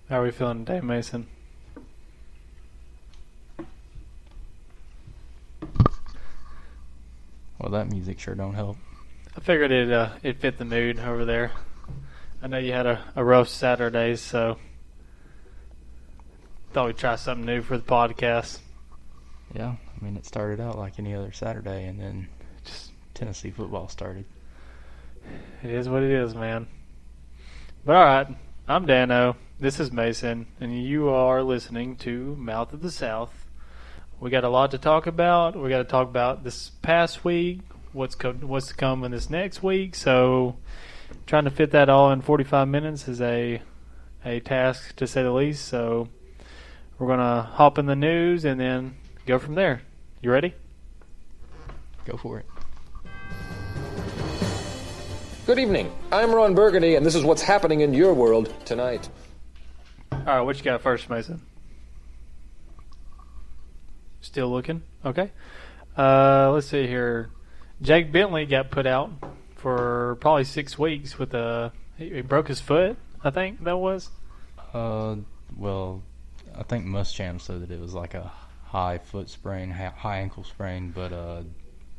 How are we feeling today, Mason? Well, that music sure don't help. I figured it fit the mood over there. I know you had a rough Saturday, so thought we'd try something new for the podcast. Yeah, I mean, it started out like any other Saturday, and then just Tennessee football started. It is what it is, man. But all right, I'm Dano. This is Mason, and you are listening to Mouth of the South. We got a lot to talk about. We got to talk about this past week, what's to come in this next week. So, trying to fit that all in 45 minutes is a task, to say the least. So, we're gonna hop in the news and then go from there. You ready? Go for it. Good evening. I'm Ron Burgundy, and this is what's happening in your world tonight. All right, what you got first, Mason? Still looking? Okay. Let's see here. Jake Bentley got put out for probably 6 weeks with he broke his foot, I think that was. Well, I think Muschamp said that it was like a high foot sprain, high ankle sprain, but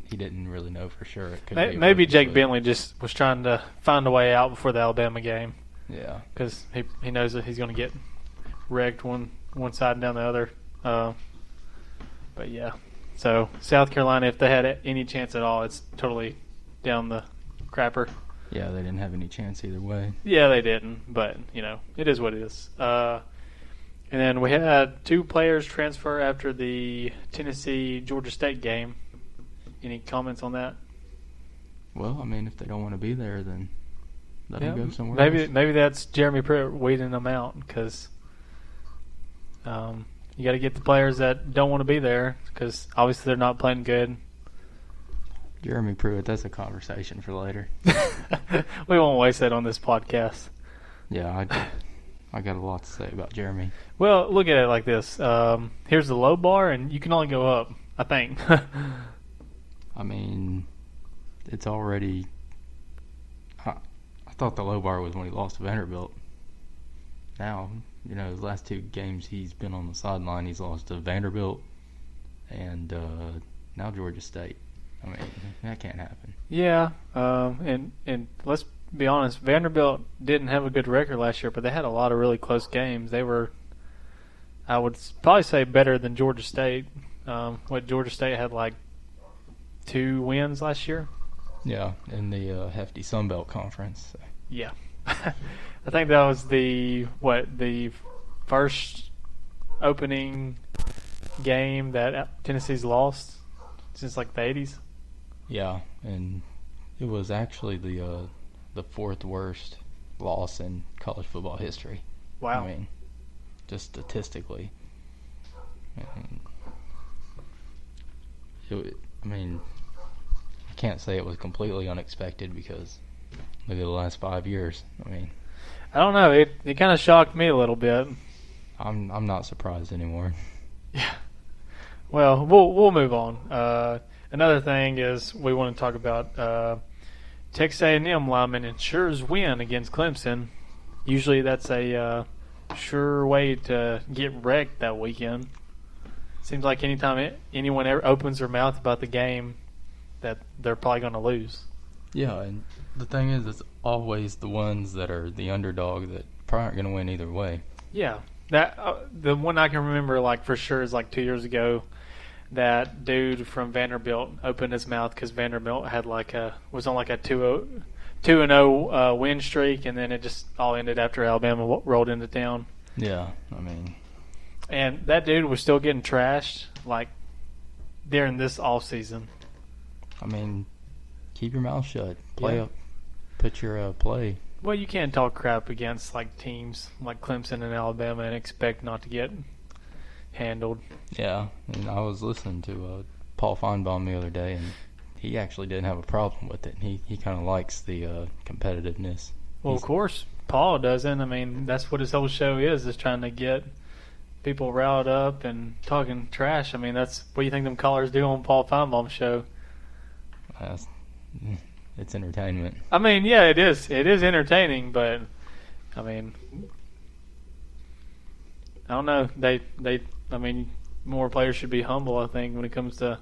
he didn't really know for sure. It could Maybe Jake Bentley just was trying to find a way out before the Alabama game. Yeah. Because he knows that he's going to get wrecked one side and down the other. But yeah. So South Carolina, if they had any chance at all, it's totally down the crapper. Yeah, they didn't have any chance either way. Yeah, they didn't. But, it is what it is. And then we had 2 players transfer after the Tennessee-Georgia State game. Any comments on that? Well, I mean, if they don't want to be there, then let them go somewhere else. Maybe that's Jeremy Pruitt weeding them out because you got to get the players that don't want to be there because obviously they're not playing good. Jeremy Pruitt, that's a conversation for later. We won't waste that on this podcast. Yeah, I got a lot to say about Jeremy. Well, look at it like this. Here's the low bar, and you can only go up, I think. I mean, it's already... I thought the low bar was when he lost to Vanderbilt. Now, the last 2 games he's been on the sideline, he's lost to Vanderbilt and now Georgia State. I mean, that can't happen. Yeah, and let's be honest, Vanderbilt didn't have a good record last year, but they had a lot of really close games. They were, I would probably say, better than Georgia State. Georgia State had like 2 wins last year? Yeah, in the hefty Sun Belt Conference. So. Yeah. I think that was the first opening game that Tennessee's lost since like the 80s. Yeah, and it was actually the 4th worst loss in college football history. Wow. I mean, just statistically. I can't say it was completely unexpected because look at the last 5 years. I mean, I don't know. It kind of shocked me a little bit. I'm not surprised anymore. Yeah. Well, we'll move on. Another thing is we want to talk about Texas A&M lineman ensures win against Clemson. Usually that's a sure way to get wrecked that weekend. Seems like anytime anyone ever opens their mouth about the game, that they're probably going to lose. Yeah, and the thing is, it's always the ones that are the underdog that probably aren't going to win either way. Yeah, that the one I can remember like for sure is like 2 years ago. That dude from Vanderbilt opened his mouth because Vanderbilt had was on like a 2-0 win streak, and then it just all ended after Alabama rolled into town. Yeah, I mean, and that dude was still getting trashed like during this off season. I mean, keep your mouth shut. Play Yeah. up. Put your play. Well, you can't talk crap against like teams like Clemson and Alabama and expect not to get handled. Yeah, and I was listening to Paul Feinbaum the other day, and he actually didn't have a problem with it. He kind of likes the competitiveness. Well, of course, Paul doesn't. I mean, that's what his whole show is trying to get people riled up and talking trash. I mean, that's what you think them callers do on Paul Feinbaum's show. It's entertainment. I mean, yeah, it is. It is entertaining, but I mean, I don't know. I mean, more players should be humble, I think, when it comes to,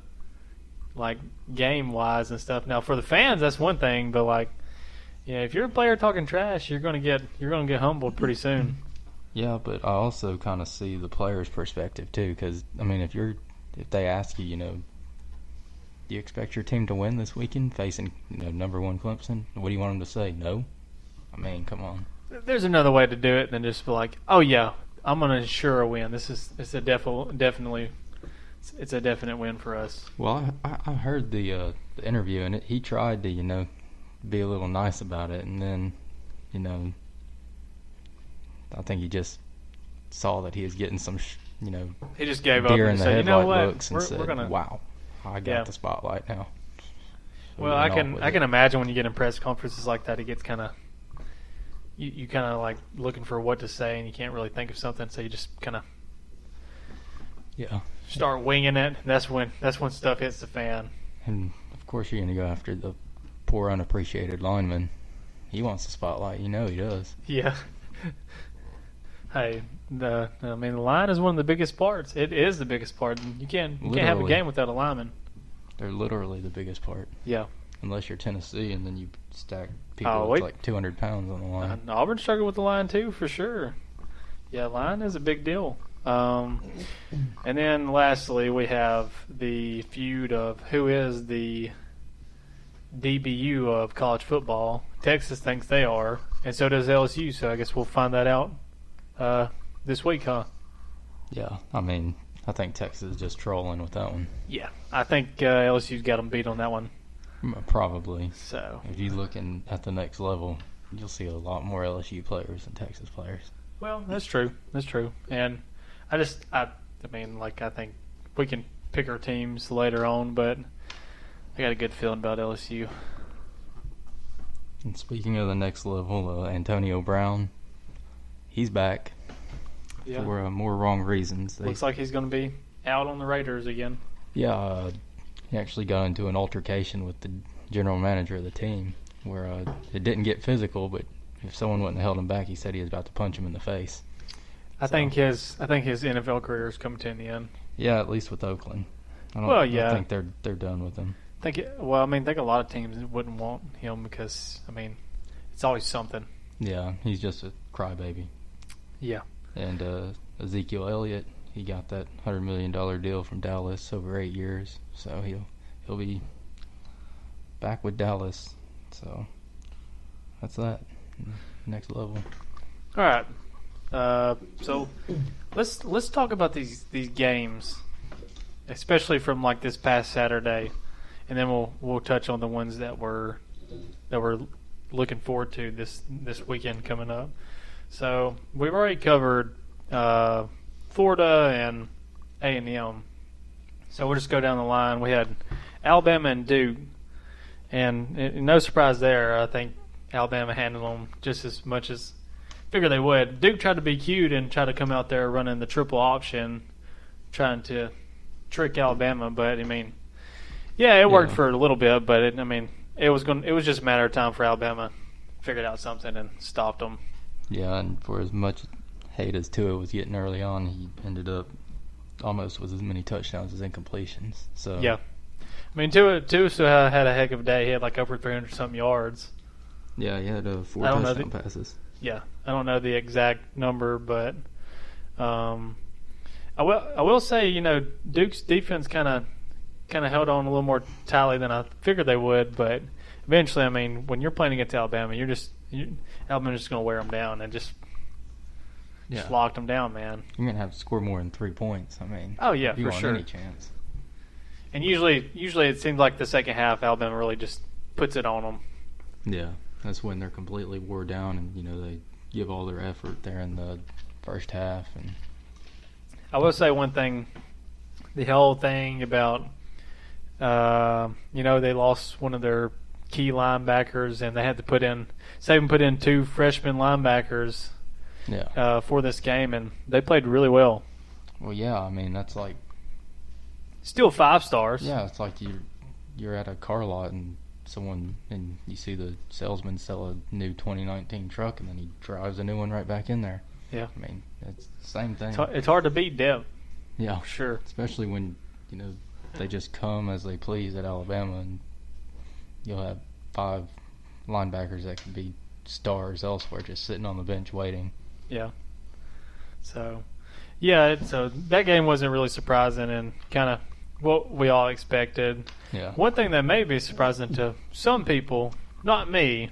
like, game-wise and stuff. Now, for the fans, that's one thing, but, like, yeah, if you're a player talking trash, you're gonna get humbled pretty soon. Yeah, but I also kind of see the player's perspective too, because I mean, if they ask you, do you expect your team to win this weekend facing number one Clemson? What do you want them to say? No. I mean, come on. There's another way to do it than just be like, oh yeah, I'm gonna ensure a win. It's a definite win for us. Well, I heard the interview, and he tried to be a little nice about it, and then I think he just saw that he was getting some he just gave up deer in and the said, headlight what? looks and said, wow, I got the spotlight now. So well, I can imagine when you get in press conferences like that, it gets kind of you kind of like looking for what to say, and you can't really think of something, so you just kind of start winging it. That's when stuff hits the fan. And of course, you're going to go after the poor unappreciated lineman. He wants the spotlight, he does. Yeah. Hey, the line is one of the biggest parts. It is the biggest part. You can't have a game without a lineman. They're literally the biggest part. Yeah. Unless you're Tennessee, and then you stack people with like 200 pounds on the line. Auburn struggled with the line too, for sure. Yeah, line is a big deal. And then lastly, we have the feud of who is the DBU of college football. Texas thinks they are, and so does LSU. So I guess we'll find that out this week, huh? Yeah, I mean, I think Texas is just trolling with that one. Yeah, I think LSU's got them beat on that one. Probably. So if you're looking at the next level, you'll see a lot more LSU players than Texas players. Well, that's true. And I think we can pick our teams later on, but I got a good feeling about LSU. And speaking of the next level, Antonio Brown, he's back for more wrong reasons. Looks like he's going to be out on the Raiders again. Yeah, he actually got into an altercation with the general manager of the team where it didn't get physical, but if someone wouldn't have held him back, he said he was about to punch him in the face. I think his NFL career is coming to an end. Yeah, at least with Oakland. I think they're done with him. I think a lot of teams wouldn't want him because it's always something. Yeah, he's just a crybaby. Yeah. And Ezekiel Elliott, he got that $100 million deal from Dallas over 8 years, so he'll be back with Dallas. So that's that. Next level. All right. So let's talk about these games, especially from like this past Saturday, and then we'll touch on the ones that we're looking forward to this weekend coming up. So we've already covered Florida and A&M. So we'll just go down the line. We had Alabama and Duke, and no surprise there. I think Alabama handled them just as much as figured they would. Duke tried to be cute and try to come out there running the triple option, trying to trick Alabama. But it worked for a little bit. But it was just a matter of time for Alabama figured out something and stopped them. Yeah, and for as much hate as Tua was getting early on, he ended up almost with as many touchdowns as incompletions. So yeah, Tua still had a heck of a day. He had like over 300-something yards. Yeah, he had 4 touchdown passes. Yeah, I don't know the exact number, but I will say, Duke's defense kind of held on a little more tightly than I figured they would. But eventually, when you're playing against Alabama, Alabama's just going to wear them down and just locked them down, man. You're going to have to score more than 3 points. Oh yeah, if you for want sure. Any chance. And usually it seems like the second half, Alabama really just puts it on them. Yeah. That's when they're completely wore down, and they give all their effort there in the first half. And I will say one thing: the whole thing about they lost one of their key linebackers, and they had to put in 2 freshman linebackers for this game, and they played really well. Well, yeah, that's like still 5 stars. Yeah, it's like you're at a car lot and you see the salesman sell a new 2019 truck, and then he drives a new one right back in there. Yeah. I mean, it's the same thing. It's hard to beat depth. Yeah, Sure. especially when they just come as they please at Alabama, and you'll have 5 linebackers that could be stars elsewhere just sitting on the bench waiting. Yeah. So, so that game wasn't really surprising and kind of what we all expected. Yeah. One thing that may be surprising to some people, not me,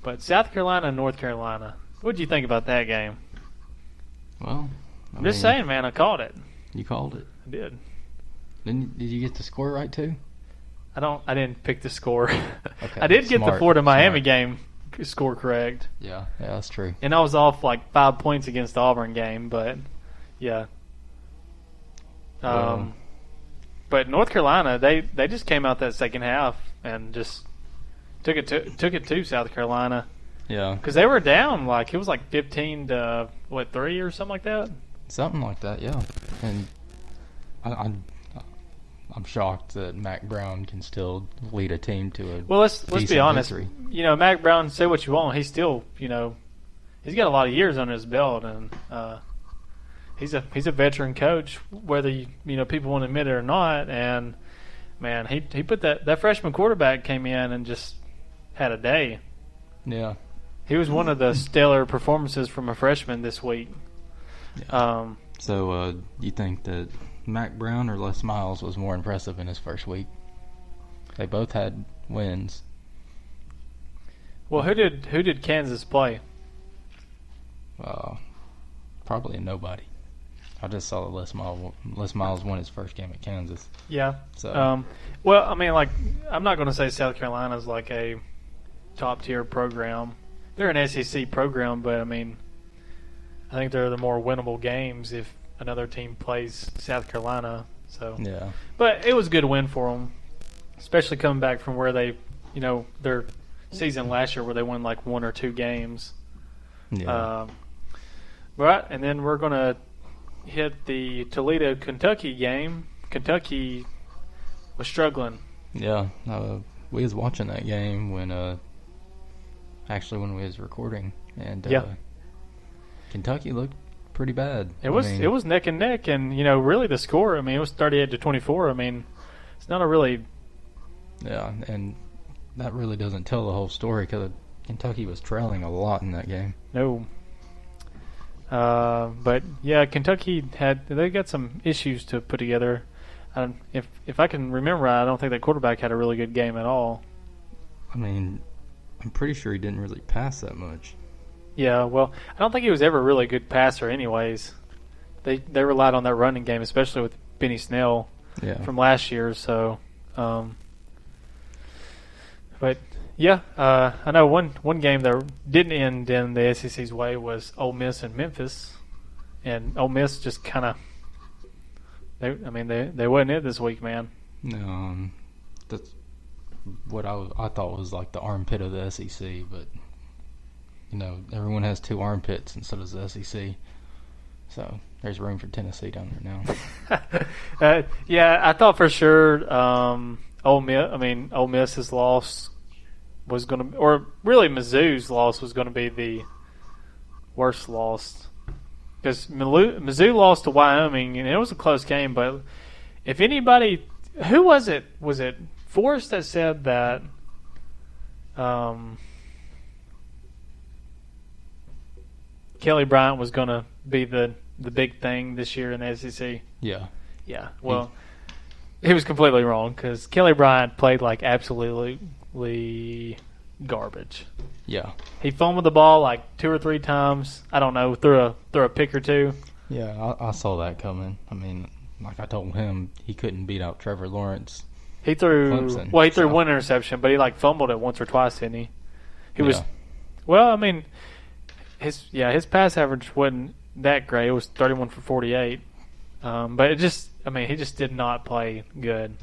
but South Carolina and North Carolina. What did you think about that game? Well, I'm just saying, man, I called it. You called it. I did. Did you get the score right too? I didn't pick the score. Okay, I did get the smart, Florida Miami smart. game score correct. Yeah, that's true. And I was off like 5 points against the Auburn game, but yeah. But North Carolina, they just came out that second half and just took it to South Carolina. Yeah. Because they were down, like, it was like 15 to, 3 or something like that? Something like that, yeah. And I'm shocked that Mac Brown can still lead a team to a Well, let's be honest. victory. Mac Brown, say what you want, he's still, he's got a lot of years on his belt, and he's a veteran coach, whether people want to admit it or not. And man, he put that freshman quarterback came in and just had a day. Yeah. He was one of the stellar performances from a freshman this week. Yeah. So, you think that Mac Brown or Les Miles was more impressive in his first week? They both had wins. Well, who did Kansas play? Probably nobody. I just saw that Les Miles won his first game at Kansas. Yeah. So. Well, I mean, like, I'm not going to say South Carolina's like a top tier program. They're an SEC program, but I mean, I think they're the more winnable games if another team plays South Carolina. So. Yeah. But it was a good win for them, especially coming back from where they, their season last year where they won like 1 or 2 games. Yeah. Right, and then we're going to hit the Toledo-Kentucky game. Kentucky was struggling. Yeah. We was watching that game when we was recording, and Kentucky looked pretty bad. It was neck and neck, and really the score. I mean, it was 38-24. I mean, it's not a really. Yeah, and that really doesn't tell the whole story because Kentucky was trailing a lot in that game. No. But yeah, Kentucky they got some issues to put together. If I can remember right, I don't think that quarterback had a really good game at all. I mean, I'm pretty sure he didn't really pass that much. Yeah, well, I don't think he was ever a really good passer anyways. They relied on that running game, especially with Benny Snell from last year. So, but yeah, I know one game that didn't end in the SEC's way was Ole Miss and Memphis, and Ole Miss just kind of they wasn't it this week, man. No, that's what I thought was like the armpit of the SEC, but everyone has 2 armpits, and so does the SEC. So there's room for Tennessee down there now. Yeah, I thought for sure Ole Miss's loss was going to, or really Mizzou's loss was going to be the worst loss, because Mizzou lost to Wyoming, and it was a close game. But if anybody, who was it? Was it Forrest that said that? Kelly Bryant was going to be the big thing this year in the SEC. Yeah. Yeah. Well, he was completely wrong, because Kelly Bryant played like absolutely garbage. Yeah. He fumbled the ball like 2 or 3 times. I don't know, threw a pick or 2. Yeah, I saw that coming. I mean, like I told him, he couldn't beat out Trevor Lawrence. He threw Clemson, he threw 1 interception, but he like fumbled it once or twice, didn't he? He was. Well, I mean, his pass average wasn't that great. It was 31 for 48. But he just did not play good.